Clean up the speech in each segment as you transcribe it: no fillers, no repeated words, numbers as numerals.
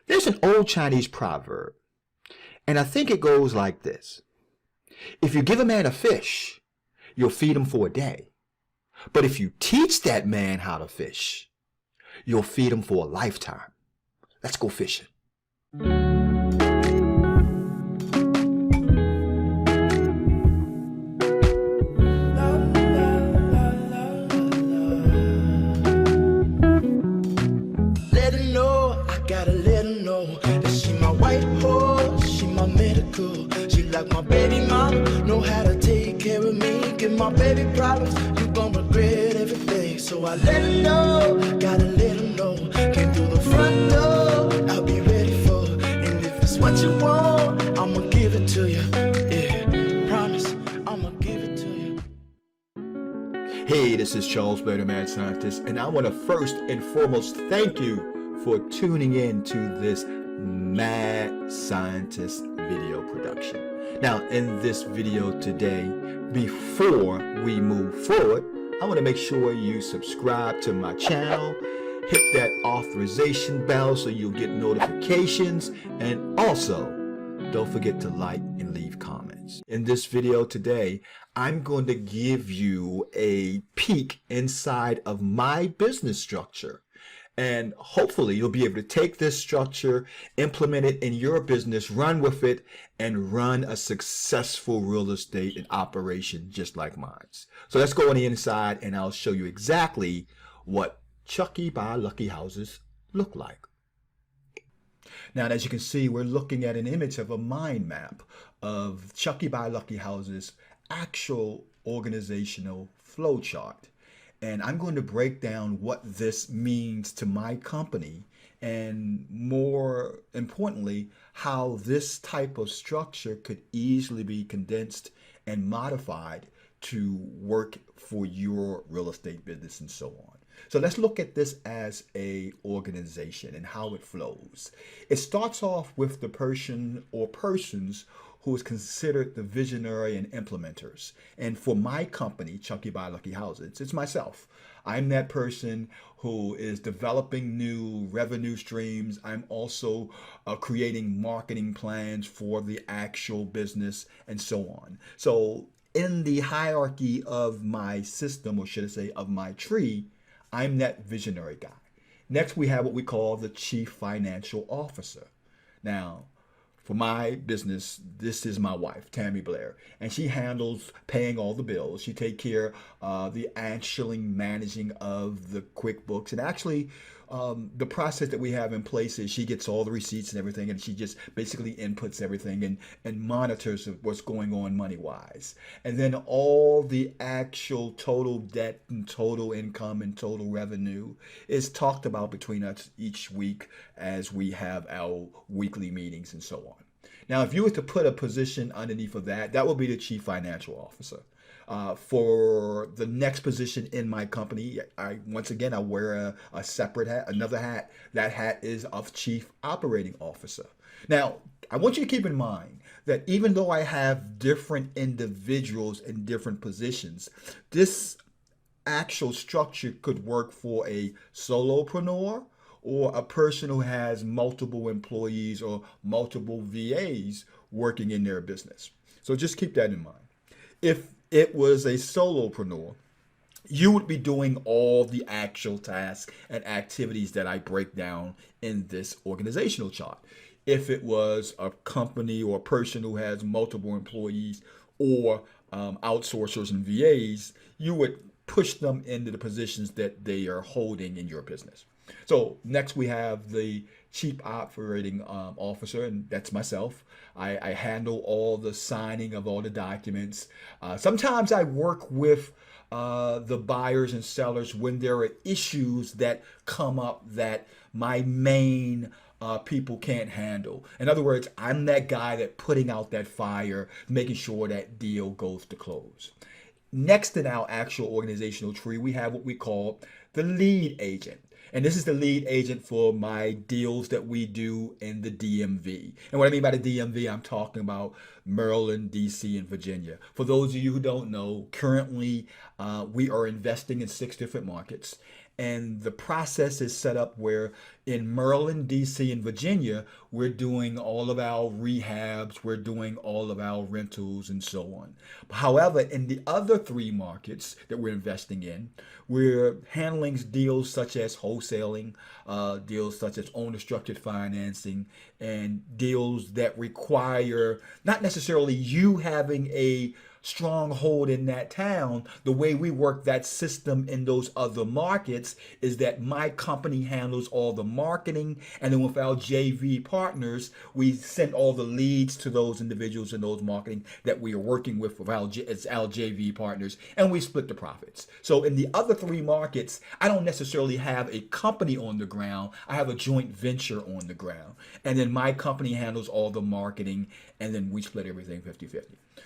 There's an old Chinese proverb, and I think it goes like this. If you give a man a fish, you'll feed him for a day. But if you teach that man how to fish, you'll feed him for a lifetime. Let's go fishing. Like my baby mama, know how to take care of me. Give my baby problems, you gon' regret every day. So I let her know, gotta let her know. Came through the front door, I'll be ready for. And if it's what you want, I'ma give it to you. Yeah, promise, I'ma give it to you. Hey, this is Charles Blair, the Mad Scientist, and I want to first and foremost thank you for tuning in to this Mad Scientist video production. Now, in this video today, before we move forward, I want to make sure you subscribe to my channel, hit that authorization bell so you'll get notifications, and also don't forget to like and leave comments. In this video today, I'm going to give you a peek inside of my business structure. And hopefully you'll be able to take this structure, implement it in your business, run with it, and run a successful real estate and operation just like mine. So let's go on the inside and I'll show you exactly what Chucky by Lucky houses look like. Now, as you can see, we're looking at an image of a mind map of Chucky by Lucky houses' actual organizational flow chart. And I'm going to break down what this means to my company and, more importantly, how this type of structure could easily be condensed and modified to work for your real estate business and so on. So let's look at this as an organization and how it flows. It starts off with the person or persons who is considered the visionary and implementers. And for my company, Chucky by Lucky Houses, it's myself. I'm that person who is developing new revenue streams. I'm also creating marketing plans for the actual business and so on. So in the hierarchy of my system, or should I say of my tree, I'm that visionary guy. Next, we have what we call the Chief Financial Officer. Now, for my business, this is my wife, Tammy Blair, and she handles paying all the bills. She takes care of the actually managing of the QuickBooks, and actually the process that we have in place is she gets all the receipts and everything, and she just basically inputs everything and monitors what's going on money-wise. And then all the actual total debt and total income and total revenue is talked about between us each week as we have our weekly meetings and so on. Now, if you were to put a position underneath of that, that would be the Chief Financial Officer. For the next position in my company, once again, I wear a separate hat, another hat. That hat is of Chief Operating Officer. Now, I want you to keep in mind that even though I have different individuals in different positions, this actual structure could work for a solopreneur or a person who has multiple employees or multiple VAs working in their business. So just keep that in mind. If it was a solopreneur, you would be doing all the actual tasks and activities that I break down in this organizational chart. If it was a company or a person who has multiple employees or outsourcers and VAs, you would push them into the positions that they are holding in your business. So next we have the Chief Operating Officer, and that's myself. I handle all the signing of all the documents. Sometimes I work with the buyers and sellers when there are issues that come up that my main people can't handle. In other words, I'm that guy that putting out that fire, making sure that deal goes to close. Next in our actual organizational tree, we have what we call the lead agent. And this is the lead agent for my deals that we do in the DMV. And what I mean by the DMV, I'm talking about Maryland, DC, and Virginia. For those of you who don't know, currently we are investing in 6 different markets. And the process is set up where in Maryland, DC, and Virginia, we're doing all of our rehabs, we're doing all of our rentals, and so on. However, in the other three markets that we're investing in, we're handling deals such as wholesaling, deals such as owner-structured financing, and deals that require not necessarily you having a stronghold in that town. The way we work that system in those other markets is that my company handles all the marketing, and then with our JV partners, we send all the leads to those individuals in those marketing that we are working with our JV partners, and we split the profits. So in the other three markets, I don't necessarily have a company on the ground. I have a joint venture on the ground, and then my company handles all the marketing, and then we split everything 50-50.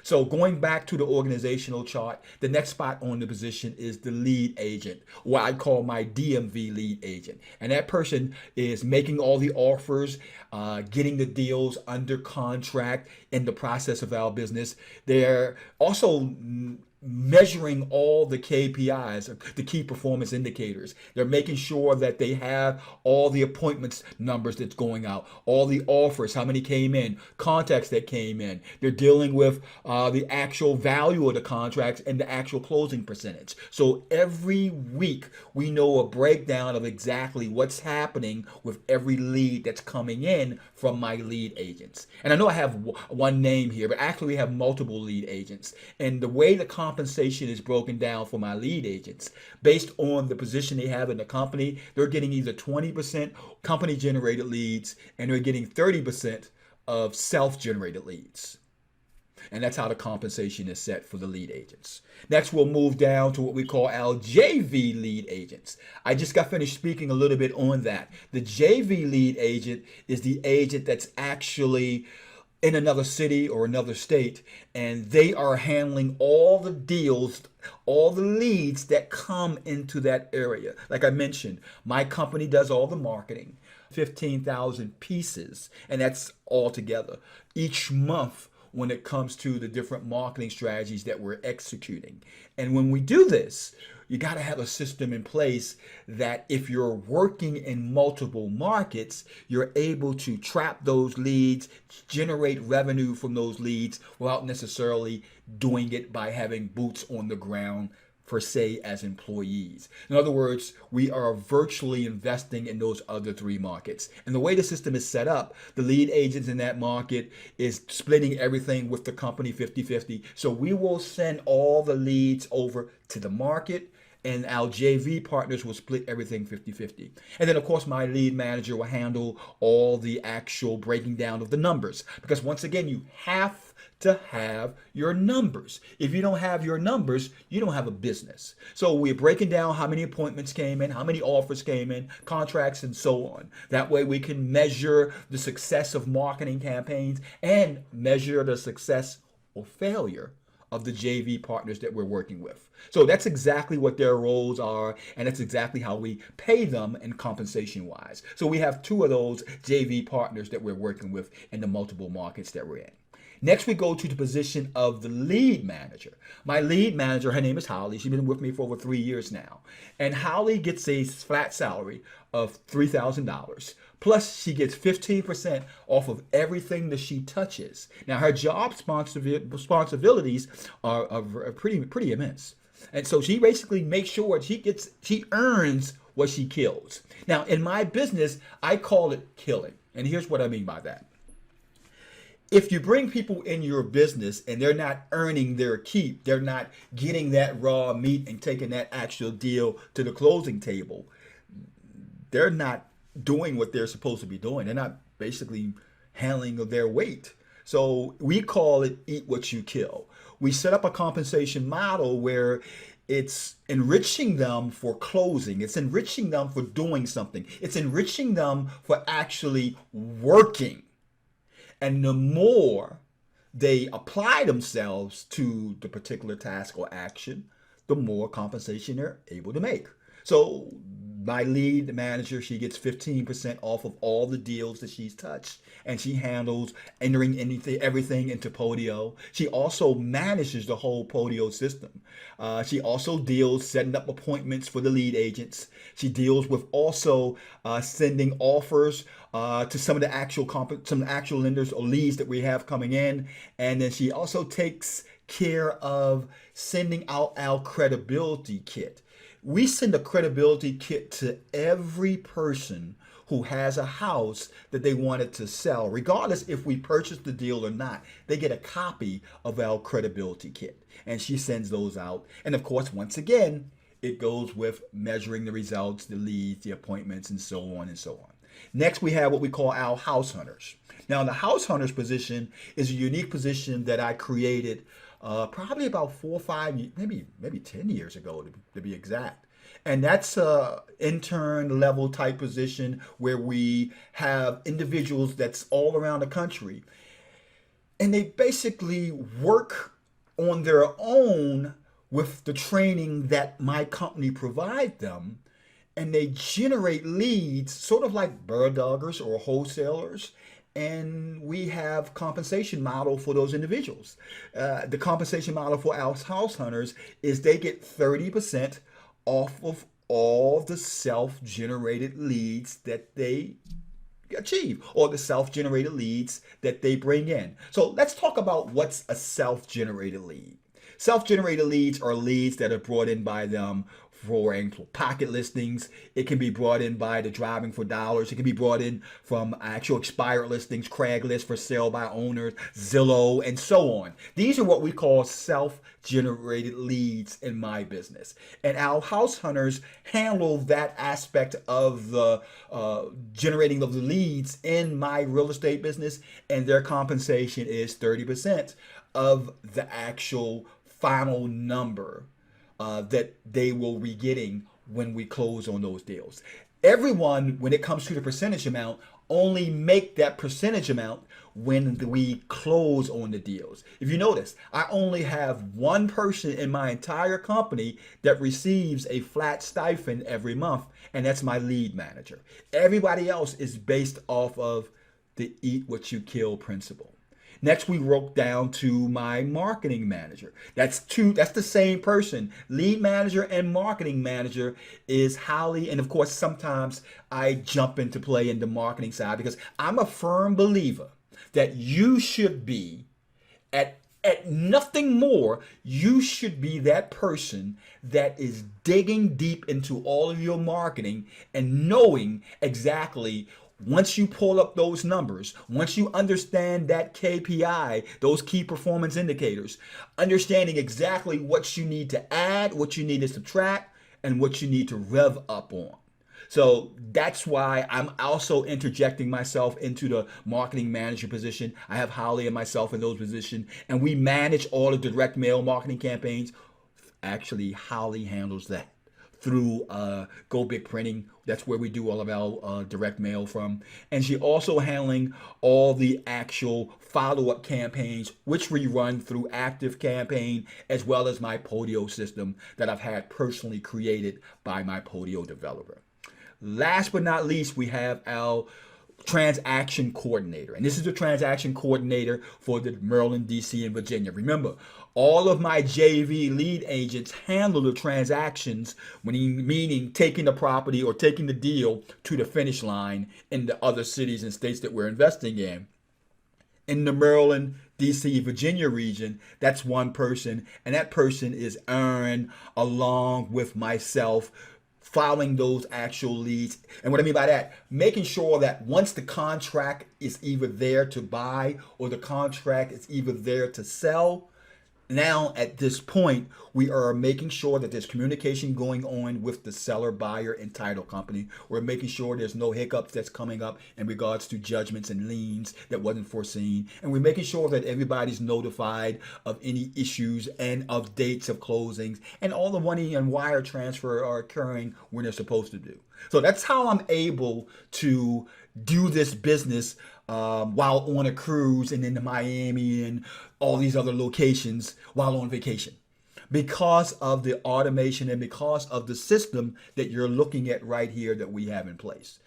So going back to the organizational chart, the next spot on the position is the lead agent, what I call my DMV lead agent. And that person is making all the offers, getting the deals under contract in the process of our business. They're also measuring all the KPIs, the key performance indicators. They're making sure that they have all the appointments numbers that's going out, all the offers, how many came in, contacts that came in. They're dealing with the actual value of the contracts and the actual closing percentage. So every week we know a breakdown of exactly what's happening with every lead that's coming in from my lead agents. And I know I have one name here, but actually we have multiple lead agents. And the way the compensation is broken down for my lead agents, based on the position they have in the company, they're getting either 20% company generated leads and they're getting 30% of self-generated leads. And that's how the compensation is set for the lead agents. Next, we'll move down to what we call our JV lead agents. I just got finished speaking a little bit on that. The JV lead agent is the agent that's actually in another city or another state, and they are handling all the deals, all the leads that come into that area. Like I mentioned, my company does all the marketing, 15,000 pieces, and that's all together each month when it comes to the different marketing strategies that we're executing. And when we do this, you got to have a system in place that if you're working in multiple markets, you're able to trap those leads, generate revenue from those leads without necessarily doing it by having boots on the ground per se as employees. In other words, we are virtually investing in those other three markets. And the way the system is set up, the lead agents in that market is splitting everything with the company 50-50. So we will send all the leads over to the market, and our JV partners will split everything 50-50. And then of course my lead manager will handle all the actual breaking down of the numbers, because once again, you have to have your numbers. If you don't have your numbers, you don't have a business. So we're breaking down how many appointments came in, how many offers came in, contracts, and so on. That way we can measure the success of marketing campaigns and measure the success or failure of the JV partners that we're working with. So that's exactly what their roles are, and that's exactly how we pay them in compensation wise. So we have two of those JV partners that we're working with in the multiple markets that we're in. Next, we go to the position of the lead manager. My lead manager, her name is Holly. She's been with me for over 3 years now. And Holly gets a flat salary of $3,000. Plus, she gets 15% off of everything that she touches. Now, her job responsibilities are pretty immense. And so she basically makes sure she earns what she kills. Now, in my business, I call it killing. And here's what I mean by that. If you bring people in your business and they're not earning their keep, they're not getting that raw meat and taking that actual deal to the closing table, they're not doing what they're supposed to be doing. They're not basically handling their weight. So we call it eat what you kill. We set up a compensation model where it's enriching them for closing. It's enriching them for doing something. It's enriching them for actually working. And the more they apply themselves to the particular task or action, the more compensation they're able to make. So my lead manager, she gets 15% off of all the deals that she's touched, and she handles entering everything into Podio. She also manages the whole Podio system. She also deals setting up appointments for the lead agents. She deals with also sending offers to some of the actual lenders or leads that we have coming in, and then she also takes care of sending out our credibility kit. We send a credibility kit to every person who has a house that they wanted to sell, regardless if we purchase the deal or not. They get a copy of our credibility kit, and she sends those out. And of course, once again, it goes with measuring the results, the leads, the appointments, and so on and so on. Next, we have what we call our house hunters. Now, the house hunters position is a unique position that I created probably about 4 or 5, maybe 10 years ago to be exact. And that's a intern level type position where we have individuals that's all around the country, and they basically work on their own with the training that my company provide them, and they generate leads sort of like bird doggers or wholesalers. And we have compensation model for those individuals. The compensation model for our house hunters is they get 30% off of all the self-generated leads that they achieve, or the self-generated leads that they bring in. So let's talk about what's a self-generated lead. Self-generated leads are leads that are brought in by them for pocket listings. It can be brought in by the Driving for Dollars. It can be brought in from actual expired listings, Craigslist for sale by owners, Zillow, and so on. These are what we call self-generated leads in my business. And our house hunters handle that aspect of the generating of the leads in my real estate business, and their compensation is 30% of the actual final number that they will be getting when we close on those deals. Everyone, when it comes to the percentage amount, only make that percentage amount when we close on the deals. If you notice, I only have one person in my entire company that receives a flat stipend every month, and that's my lead manager. Everybody else is based off of the eat what you kill principle. Next, we broke down to my marketing manager. That's the same person. Lead manager and marketing manager is highly, and of course, sometimes I jump into play in the marketing side because I'm a firm believer that you should be at nothing more. You should be that person that is digging deep into all of your marketing and knowing exactly, once you pull up those numbers, once you understand that KPI, those key performance indicators, understanding exactly what you need to add, what you need to subtract, and what you need to rev up on. So that's why I'm also interjecting myself into the marketing manager position. I have Holly and myself in those positions, and we manage all the direct mail marketing campaigns. Actually, Holly handles that through Go Big Printing. That's where we do all of our direct mail from. And she also handling all the actual follow-up campaigns, which we run through Active Campaign, as well as my Podio system that I've had personally created by my Podio developer. Last but not least, we have our transaction coordinator. And this is the transaction coordinator for the Maryland, DC, and Virginia. Remember, all of my JV lead agents handle the transactions, meaning taking the property or taking the deal to the finish line in the other cities and states that we're investing in. In the Maryland, DC, Virginia region, that's one person, and that person is Aaron, along with myself, following those actual leads. And what I mean by that, making sure that once the contract is either there to buy or the contract is either there to sell, now at this point, we are making sure that there's communication going on with the seller, buyer, and title company. We're making sure there's no hiccups that's coming up in regards to judgments and liens that wasn't foreseen. And we're making sure that everybody's notified of any issues and of dates of closings, and all the money and wire transfer are occurring when they're supposed to do. So that's how I'm able to do this business while on a cruise and in Miami and all these other locations while on vacation. because of the automation and because of the system that you're looking at right here that we have in place.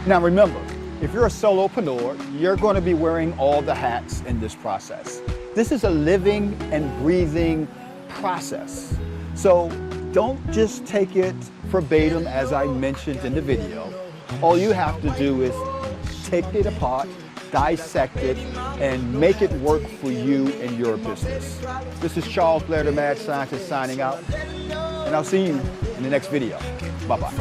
Now remember, if you're a solopreneur, you're going to be wearing all the hats in this process. This is a living and breathing process. So don't just take it verbatim as I mentioned in the video. All you have to do is take it apart, dissect it, and make it work for you and your business. This is Charles Blair, the Mad Scientist, signing out, and I'll see you in the next video. Bye-bye.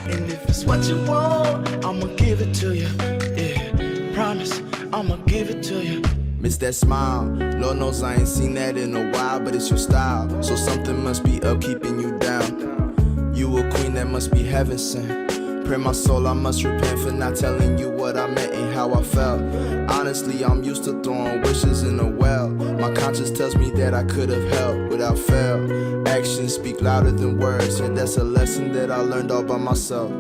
And if it's what you want, I'ma give it to you. Yeah, promise, I'ma give it to you. Miss that smile, Lord knows I ain't seen that in a while, but it's your style, so something must be up keeping you down. You a queen that must be heaven sent. Pray my soul, I must repent for not telling you what I meant and how I felt. Honestly, I'm used to throwing wishes in a well. My conscience tells me that I could have helped without fail. Actions speak louder than words, and that's a lesson that I learned all by myself.